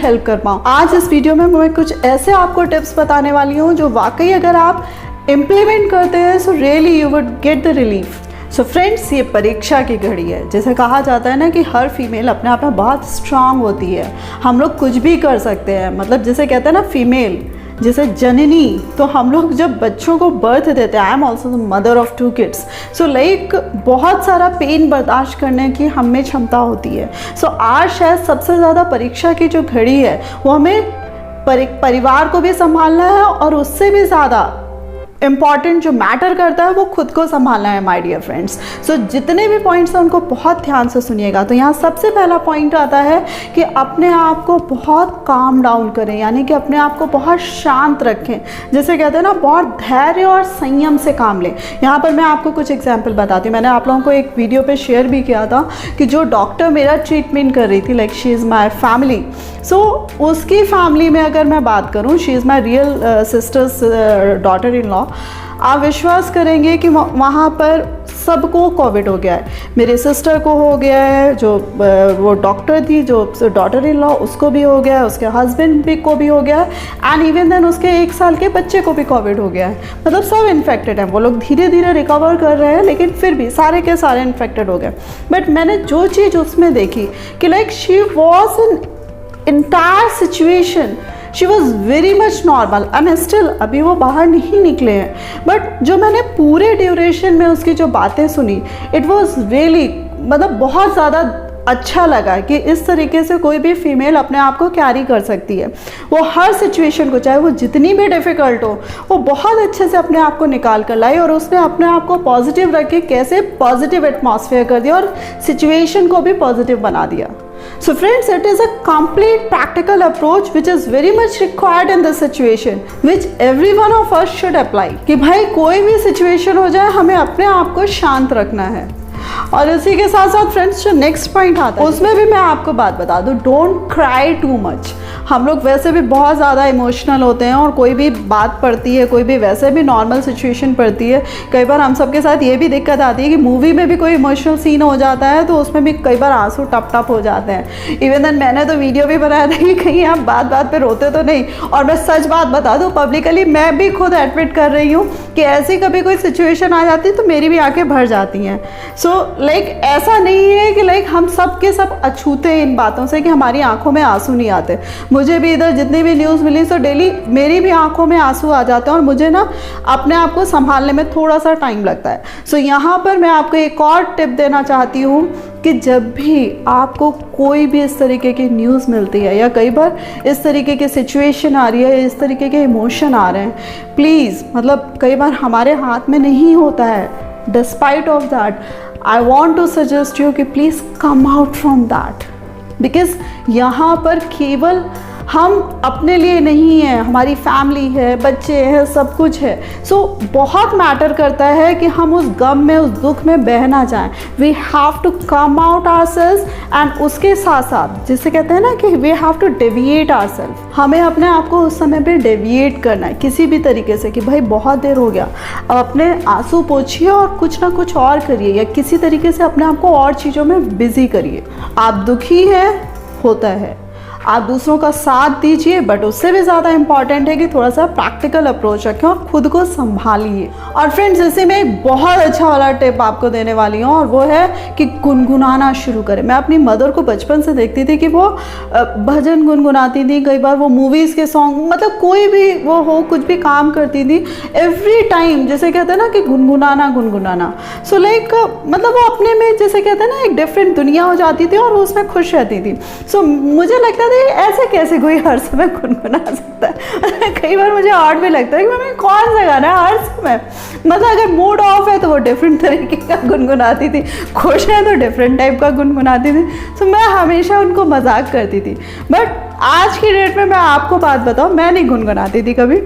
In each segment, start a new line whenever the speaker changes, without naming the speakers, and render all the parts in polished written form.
Help कर पाऊँ। आज इस वीडियो में मैं कुछ ऐसे आपको टिप्स बताने वाली हूँ जो वाकई अगर आप इम्प्लीमेंट करते हैं so really you would get the relief. So friends, ये परीक्षा की घड़ी है। जैसे कहा जाता है ना कि हर फीमेल अपने आप में बहुत स्ट्रांग होती है, हम लोग कुछ भी कर सकते हैं। मतलब जैसे कहते हैं ना फीमेल जैसे जननी, तो हम लोग जब बच्चों को बर्थ देते हैं, I am also the mother of 2 kids, so like बहुत सारा पेन बर्दाश्त करने की हम में क्षमता होती है। सो आज शायद सबसे ज़्यादा परीक्षा की जो घड़ी है वो हमें परिवार को भी संभालना है और उससे भी ज़्यादा इम्पॉर्टेंट जो मैटर करता है वो खुद को संभालना है माय डियर फ्रेंड्स। सो जितने भी पॉइंट्स हैं उनको बहुत ध्यान से सुनिएगा। तो यहाँ सबसे पहला पॉइंट आता है कि अपने आप को बहुत काम डाउन करें, यानी कि अपने आप को बहुत शांत रखें। जैसे कहते हैं ना, बहुत धैर्य और संयम से काम लें। यहाँ पर मैं आपको कुछ एग्जाम्पल बताती हूँ। मैंने आप लोगों को एक वीडियो पे शेयर भी किया था कि जो डॉक्टर मेरा ट्रीटमेंट कर रही थी, like she is my family. So उसकी फैमिली में अगर मैं बात करूँ, she is my real sister's daughter in law. आप विश्वास करेंगे कि वहाँ पर सबको कोविड हो गया है। मेरे सिस्टर को हो गया है, जो वो डॉक्टर थी, जो डॉटर इन लॉ, उसको भी हो गया है, उसके हस्बैंड भी को भी हो गया है, एंड इवन देन उसके 1 साल के बच्चे को भी कोविड हो गया है। मतलब सब इन्फेक्टेड हैं। वो लोग धीरे धीरे रिकवर कर रहे हैं, लेकिन फिर भी सारे के सारे इन्फेक्टेड हो गए। बट मैंने जो चीज़ उसमें देखी कि like she was in entire situation, she was very much normal and still अभी वो बाहर नहीं निकले हैं। बट जो मैंने पूरे ड्यूरेशन में उसकी जो बातें सुनी, इट was really मतलब बहुत ज़्यादा अच्छा लगा कि इस तरीके से कोई भी फीमेल अपने आप को कैरी कर सकती है। वो हर सिचुएशन को, चाहे वो जितनी भी डिफ़िकल्ट हो, वो बहुत अच्छे से अपने आप को निकाल कर लाई और उसने अपने आप को पॉजिटिव रख के कैसे पॉजिटिव एटमॉस्फेयर कर दिया और सिचुएशन को भी पॉजिटिव बना दिया। So friends, it is a complete practical approach which is very much required in this situation, which every one of us should apply। कि भाई कोई भी सिचुएशन हो जाए, हमें अपने आप को शांत रखना है। और इसी के साथ साथ फ्रेंड्स, जो नेक्स्ट पॉइंट आता है उसमें भी मैं आपको बात बता दूँ, डोंट क्राई टू मच। हम लोग वैसे भी बहुत ज़्यादा इमोशनल होते हैं और कोई भी बात पड़ती है, कोई भी वैसे भी नॉर्मल सिचुएशन पड़ती है, कई बार हम सबके साथ ये भी दिक्कत आती है कि मूवी में भी कोई इमोशनल सीन हो जाता है तो उसमें भी कई बार आंसू टप टप हो जाते हैं। इवन देन मैंने तो वीडियो भी बनाया था कि कहीं आप बात बात पे रोते तो नहीं। और मैं सच बात बता दूँ, पब्लिकली मैं भी खुद एडमिट कर रही हूँ कि ऐसी कभी कोई सिचुएशन आ जाती है तो मेरी भी आंखें भर जाती हैं। सो लाइक ऐसा नहीं है कि लाइक हम सब के सब अछूते हैं इन बातों से कि हमारी आंखों में आंसू नहीं आते। मुझे भी इधर जितनी भी न्यूज़ मिली तो डेली मेरी भी आंखों में आंसू आ जाते हैं और मुझे ना अपने आप को संभालने में थोड़ा सा टाइम लगता है। सो यहाँ पर मैं आपको एक और टिप देना चाहती हूँ कि जब भी आपको कोई भी इस तरीके की न्यूज़ मिलती है या कई बार इस तरीके की सिचुएशन आ रही है, इस तरीके के इमोशन आ रहे हैं, प्लीज़, मतलब कई बार हमारे हाथ में नहीं होता है। Despite of that, I want to suggest you कि please come out from that, because यहाँ पर केवल हम अपने लिए नहीं हैं, हमारी फैमिली है, बच्चे हैं, सब कुछ है। सो बहुत मैटर करता है कि हम उस गम में, उस दुख में बह ना जाएं। We have to come out ourselves and उसके साथ साथ जिसे कहते हैं ना कि we have to deviate ourselves, हमें अपने आप को उस समय पे डेविएट करना है किसी भी तरीके से कि भाई बहुत देर हो गया, अब अपने आंसू पोंछिए और कुछ ना कुछ और करिए या किसी तरीके से अपने आप को और चीज़ों में बिजी करिए। आप दुखी हैं, होता है, आप दूसरों का साथ दीजिए, बट उससे भी ज़्यादा इम्पॉर्टेंट है कि थोड़ा सा प्रैक्टिकल अप्रोच रखें और खुद को संभालिए। और फ्रेंड्स, इसी में एक बहुत अच्छा वाला टिप आपको देने वाली हूँ और वो है कि गुनगुनाना शुरू करें। मैं अपनी मदर को बचपन से देखती थी कि वो भजन गुनगुनाती थी, कई बार वो मूवीज़ के सॉन्ग, मतलब कोई भी वो हो, कुछ भी काम करती थी, एवरी टाइम जैसे कहते हैं ना कि गुनगुनाना गुनगुनाना। सो लाइक मतलब वो अपने में जैसे कहते हैं ना एक डिफरेंट दुनिया हो जाती थी और वो उसमें खुश रहती थी। सो मुझे लगता था ऐसे कैसे कोई हर समय गुनगुना सकता है। कई बार मुझे ऑड भी लगता है कि मैं कौन सा गाना है हर समय, मतलब अगर मूड ऑफ है तो वो डिफरेंट तरीके का गुनगुनाती थी, खुश है तो डिफरेंट टाइप का गुनगुनाती थी। सो मैं हमेशा उनको मजाक करती थी। बट आज की डेट में मैं आपको बात बताऊँ, मैं नहीं गुनगुनाती थी कभी,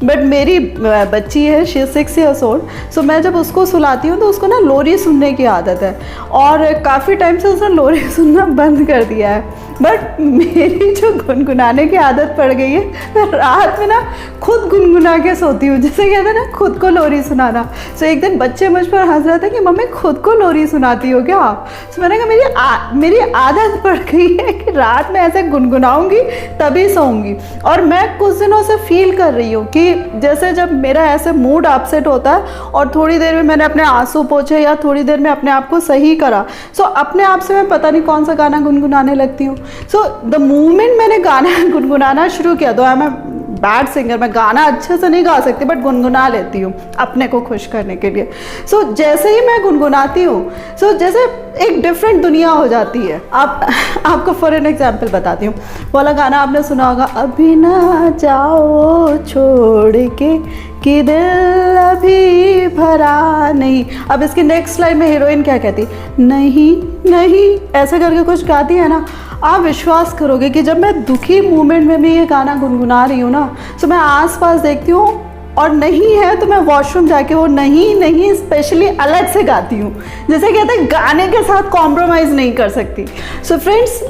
बट मेरी बच्ची है, शी 6 years old। सो मैं जब उसको सुलाती हूँ तो उसको ना लोरी सुनने की आदत है और काफ़ी टाइम से उसने लोरी सुनना बंद कर दिया है। बट मेरी जो गुनगुनाने की आदत पड़ गई है, मैं रात में ना खुद गुनगुना के सोती हूँ, जैसे कहते हैं ना खुद को लोरी सुनाना। सो एक दिन बच्चे मुझ पर हंस रहे थे कि मम्मी खुद को लोरी सुनाती हो क्या आप? सो मैंने कहा मेरी आदत पड़ गई है कि रात में ऐसे गुनगुनाऊंगी तभी सोऊंगी। और मैं कुछ दिनों से फील कर रही हूँ कि जैसे जब मेरा ऐसे मूड अपसेट होता है और थोड़ी देर में मैंने अपने आंसू पोंछे या थोड़ी देर में अपने आप को सही करा, सो अपने आप से मैं पता नहीं कौन सा गाना गुनगुनाने लगती हूँ। सो द मोमेंट मैंने गाना गुनगुनाना शुरू किया, तो मैं बैड सिंगर, मैं गाना अच्छे से नहीं गा सकती बट गुनगुना लेती हूँ अपने को खुश करने के लिए। सो जैसे ही मैं गुनगुनाती हूँ, सो जैसे एक डिफरेंट दुनिया हो जाती है। आपको फॉर एन एग्जाम्पल बताती हूँ, वाला गाना आपने सुना होगा, अभी ना जाओ छोड़ के कि दिल अभी भरा नहीं। अब इसकी नेक्स्ट लाइन में हीरोइन क्या कहती, नहीं नहीं ऐसे करके कुछ गाती है ना। आप विश्वास करोगे कि जब मैं दुखी मोमेंट में भी ये गाना गुनगुना रही हूँ ना, तो मैं आसपास देखती हूँ और नहीं है तो मैं वॉशरूम जाके वो नहीं नहीं स्पेशली अलग से गाती हूँ। जैसे कहते हैं गाने के साथ कॉम्प्रोमाइज़ नहीं कर सकती। सो फ्रेंड्स,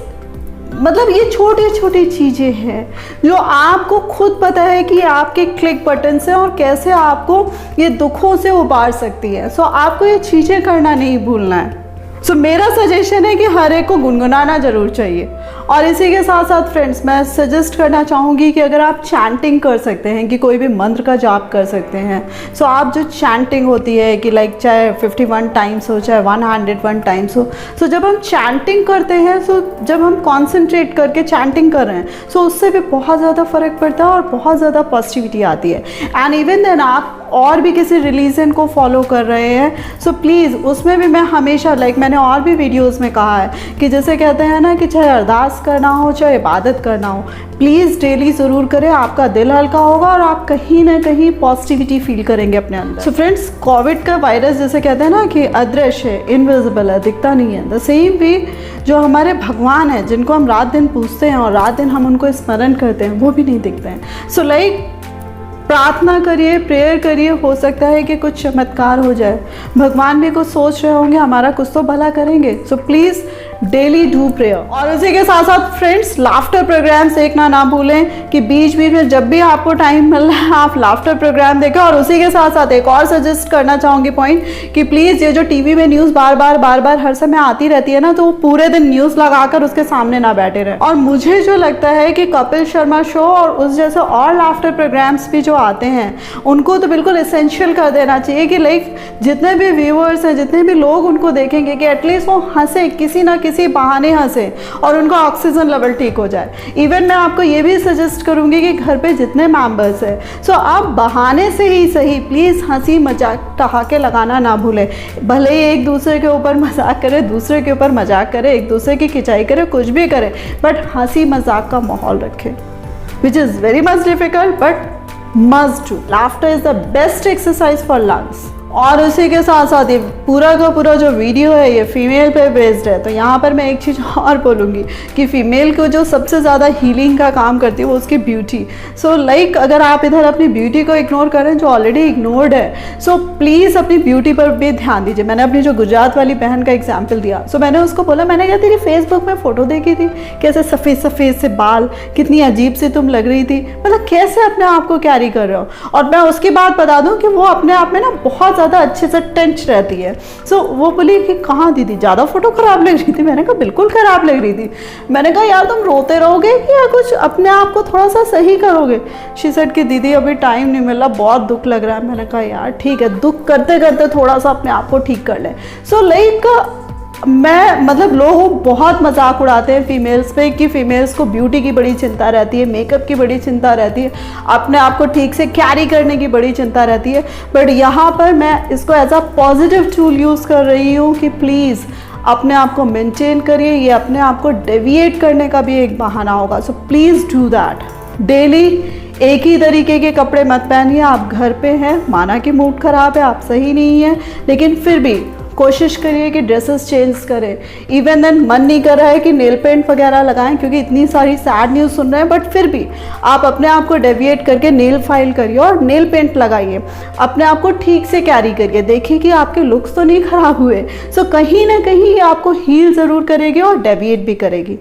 मतलब ये छोटी छोटी चीज़ें हैं जो आपको खुद पता है कि आपके क्लिक बटन से और कैसे आपको ये दुखों से उबार सकती है। सो आपको ये चीज़ें करना नहीं भूलना है। सो मेरा सजेशन है कि हर एक को गुनगुनाना ज़रूर चाहिए। और इसी के साथ साथ फ्रेंड्स, मैं सजेस्ट करना चाहूँगी कि अगर आप चैंटिंग कर सकते हैं, कि कोई भी मंत्र का जाप कर सकते हैं, सो आप जो चैंटिंग होती है कि लाइक चाहे 51 टाइम्स हो चाहे 101 टाइम्स हो, सो जब हम चैंटिंग करते हैं, सो जब हम कॉन्सेंट्रेट करके चैंटिंग कर रहे हैं, सो उससे भी बहुत ज़्यादा फ़र्क पड़ता है और बहुत ज़्यादा पॉजिटिविटी आती है। एंड इवन देन आप और भी किसी रिलीजन को फॉलो कर रहे हैं, सो प्लीज़ उसमें भी मैं हमेशा मैंने और भी वीडियोस में कहा है कि जैसे कहते हैं ना कि चाहे अरदास करना हो चाहे इबादत करना हो, प्लीज़ डेली ज़रूर करें। आपका दिल हल्का होगा और आप कहीं ना कहीं पॉजिटिविटी फील करेंगे अपने अंदर। सो फ्रेंड्स, कोविड का वायरस जैसे कहते हैं ना कि अदृश्य है, इनविजिबल है, दिखता नहीं है, द सेम वे जो हमारे भगवान हैं जिनको हम रात दिन पूजते हैं और रात दिन हम उनको स्मरण करते हैं, वो भी नहीं दिखते हैं। सो प्रार्थना करिए, प्रेयर करिए, हो सकता है कि कुछ चमत्कार हो जाए। भगवान भी कुछ सोच रहे होंगे, हमारा कुछ तो भला करेंगे। So please daily do prayer. और उसी के साथ साथ फ्रेंड्स, लाफ्टर प्रोग्राम्स देखना ना भूलें कि बीच बीच में जब भी आपको टाइम मिल रहा है आप लाफ्टर प्रोग्राम देखें। और उसी के साथ साथ एक और सजेस्ट करना चाहूँगी पॉइंट कि प्लीज़ ये जो टीवी में न्यूज़ बार बार हर समय आती रहती है ना, तो वो पूरे दिन न्यूज़ लगाकर उसके सामने ना बैठे रहे। और मुझे जो लगता है कि कपिल शर्मा शो और उस जैसे और लाफ्टर प्रोग्राम्स भी जो आते हैं, उनको तो बिल्कुल एसेंशियल कर देना चाहिए कि जितने भी व्यूअर्स हैं, जितने भी लोग उनको देखेंगे कि एटलीस्ट वो हंसे, किसी ना किसी बहाने हंसे और उनका ऑक्सीजन लेवल ठीक हो जाए। इवन मैं आपको ये भी सजेस्ट करूँगी कि घर पे जितने मेंबर्स हैं, सो आप बहाने से ही सही प्लीज़ हंसी मजाक ठहाके लगाना ना भूलें। भले ही एक दूसरे के ऊपर मजाक करें, दूसरे के ऊपर मजाक करें, एक दूसरे की खिंचाई करें, कुछ भी करें, बट हंसी मजाक का माहौल रखें, which is very much difficult but must do. Laughter is the best exercise for lungs. और उसी के साथ साथ ये पूरा का पूरा जो वीडियो है ये फीमेल पे बेस्ड है। तो यहाँ पर मैं एक चीज़ और बोलूँगी कि फ़ीमेल को जो सबसे ज़्यादा हीलिंग का काम करती है वो उसकी ब्यूटी। सो अगर आप इधर अपनी ब्यूटी को इग्नोर करें जो ऑलरेडी इग्नोर्ड है, सो प्लीज़ अपनी ब्यूटी पर भी ध्यान दीजिए। मैंने अपनी जो गुजरात वाली बहन का एग्जाम्पल दिया, सो मैंने उसको बोला, मैंने कहा तेरी फेसबुक में फ़ोटो देखी थी, कैसे सफ़ेद सफ़ेद से बाल, कितनी अजीब सी तुम लग रही थी, मतलब कैसे अपने आप को कैरी कर रहे हो। और मैं उसकी बात बता दूँ कि वो अपने आप में ना बहुत ज़्यादा अच्छे से टेंच रहती है। सो वो बोली कि कहाँ दीदी ज़्यादा फोटो ख़राब लग रही थी। मैंने कहा बिल्कुल ख़राब लग रही थी। मैंने कहा यार तुम रोते रहोगे कि या कुछ अपने आप को थोड़ा सा सही करोगे। शी सेड कि दीदी अभी टाइम नहीं मिला, बहुत दुख लग रहा है। मैंने कहा यार ठीक है, दुख करते करते थोड़ा सा अपने आप को ठीक कर लें। सो लोग बहुत मजाक उड़ाते हैं फीमेल्स पे कि फीमेल्स को ब्यूटी की बड़ी चिंता रहती है, मेकअप की बड़ी चिंता रहती है, अपने आप को ठीक से कैरी करने की बड़ी चिंता रहती है। बट यहाँ पर मैं इसको as a positive tool use कर रही हूँ कि प्लीज़ अपने आप को मेंटेन करिए। ये अपने आप को डेविएट करने का भी एक बहाना होगा। So please do that. Daily एक ही तरीके के कपड़े मत पहनिए। आप घर पे हैं, माना कि मूड ख़राब है, आप सही नहीं हैं, लेकिन फिर भी कोशिश करिए कि ड्रेसेस चेंज करें। इवन देन मन नहीं कर रहा है कि नेल पेंट वगैरह लगाएं क्योंकि इतनी सारी सैड न्यूज़ सुन रहे हैं, बट फिर भी आप अपने आप को डेविएट करके नेल फाइल करिए और नेल पेंट लगाइए। अपने आप को ठीक से कैरी करिए। देखिए कि आपके लुक्स तो नहीं ख़राब हुए। सो कहीं ना कहीं आपको हील ज़रूर करेगी और डेविएट भी करेगी।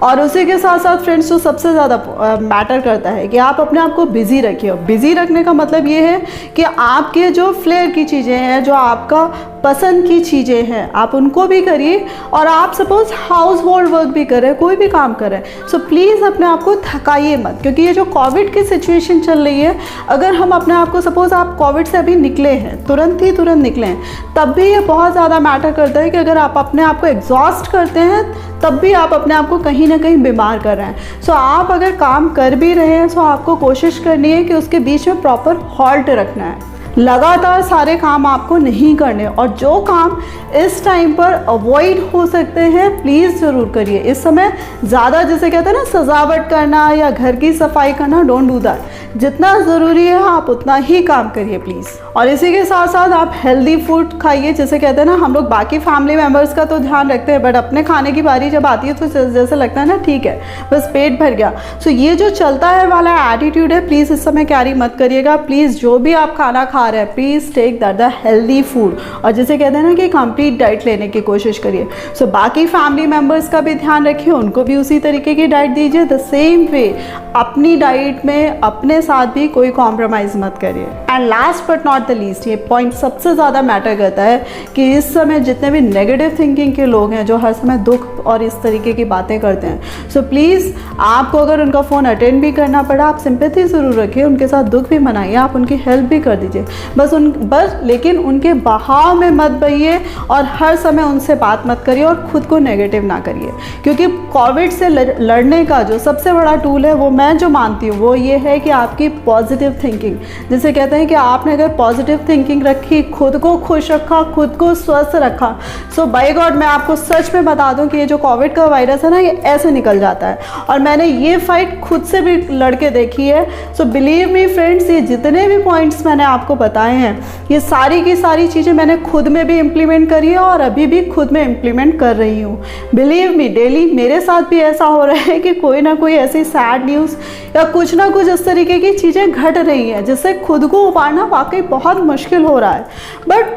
और उसी के साथ साथ फ्रेंड्स जो सबसे ज़्यादा मैटर करता है कि आप अपने आप को बिज़ी रखिए। बिज़ी रखने का मतलब ये है कि आपके जो फ्लेयर की चीज़ें हैं, जो आपका पसंद की चीज़ें हैं, आप उनको भी करिए। और आप सपोज़ हाउस होल्ड वर्क भी करें, कोई भी काम करें, सो प्लीज़ अपने आप को थकाइए मत, क्योंकि ये जो कोविड की सिचुएशन चल रही है, अगर हम अपने आप को सपोज़ आप कोविड से अभी निकले हैं, तुरंत निकले हैं, तब भी ये बहुत ज़्यादा मैटर करता है कि अगर आप अपने आप को एग्जॉस्ट करते हैं तब भी आप अपने आप को कहीं ना कहीं बीमार कर रहे हैं। सो आप अगर काम कर भी रहे हैं, सो आपको कोशिश करनी है कि उसके बीच में प्रॉपर हॉल्ट रखना है। लगातार सारे काम आपको नहीं करने, और जो काम इस टाइम पर अवॉइड हो सकते हैं प्लीज़ ज़रूर करिए। इस समय ज़्यादा जैसे कहते हैं ना सजावट करना या घर की सफाई करना, डोंट डू दैट। जितना ज़रूरी है आप उतना ही काम करिए प्लीज़। और इसी के साथ साथ आप हेल्दी फूड खाइए। जैसे कहते हैं ना, हम लोग बाकी फैमिली मेम्बर्स का तो ध्यान रखते हैं, बट अपने खाने की बारी जब आती है तो जैसे लगता है ना ठीक है बस पेट भर गया। सो ये जो चलता है वाला एटीट्यूड है, प्लीज़ इस समय कैरी मत करिएगा। प्लीज़ जो भी आप खाना खा रहे हैं, please take that the healthy food, और जैसे कहते हैं ना कि कंप्लीट डाइट लेने की कोशिश करिए। सो बाकी फैमिली मेम्बर्स का भी ध्यान रखिए, उनको भी उसी तरीके की डाइट दीजिए। द सेम वे अपनी डाइट में अपने साथ भी कोई कॉम्प्रोमाइज़ मत करिए। And last but not the least, ये पॉइंट सबसे ज़्यादा मैटर करता है कि इस समय जितने भी नेगेटिव थिंकिंग के लोग हैं, जो हर समय दुख और इस तरीके की बातें करते हैं, सो प्लीज़ आपको अगर उनका फ़ोन अटेंड भी करना पड़ा, आप सिंपैथी ज़रूर रखिए, उनके साथ दुख भी मनाइए, आप उनकी हेल्प भी कर दीजिए, बस लेकिन उनके बहाव में मत बहिए और हर समय उनसे बात मत करिए और ख़ुद को नेगेटिव ना करिए। क्योंकि कोविड से लड़ने का जो सबसे बड़ा टूल है, वो मैं जो मानती हूँ वो ये है कि आपकी पॉजिटिव थिंकिंग। जैसे कहते हैं कि आपने अगर पॉजिटिव थिंकिंग रखी, खुद को खुश रखा, खुद को स्वस्थ रखा, सो बाय गॉड मैं आपको सच में बता दूं कि ये जो कोविड का वायरस है ना, ये ऐसे निकल जाता है। और मैंने ये फाइट खुद से भी लड़के देखी है। सो बिलीव मी फ्रेंड्स, ये जितने भी पॉइंट्स मैंने आपको बताए हैं, ये सारी की सारी चीज़ें मैंने खुद में भी इम्प्लीमेंट करी है और अभी भी खुद में इम्प्लीमेंट कर रही हूँ। बिलीव मी, डेली मेरे साथ भी ऐसा हो रहा है कि कोई ना कोई ऐसी सैड न्यूज़ या कुछ ना कुछ इस तरीके की चीज़ें घट रही हैं जिससे खुद को उबारना वाकई बहुत मुश्किल हो रहा है। But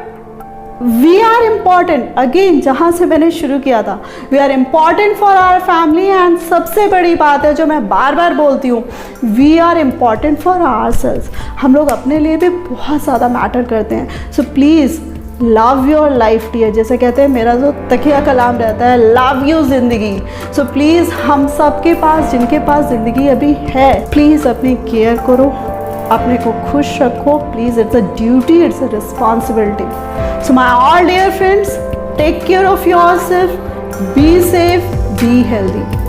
we are important, again जहाँ से मैंने शुरू किया था, we are important for our family. And सबसे बड़ी बात है जो मैं बार बार बोलती हूँ, we are important for ourselves. हम लोग अपने लिए भी बहुत ज़्यादा मैटर करते हैं। So please love your life dear. जैसे कहते हैं, मेरा जो तकिया कलाम रहता है, लव यू ज़िंदगी। सो प्लीज़ हम सबके पास, जिनके पास ज़िंदगी अभी है, प्लीज़ अपनी केयर करो, अपने को खुश रखो please. It's a duty, it's a responsibility. So my all dear friends, take care of your self, be safe, be healthy.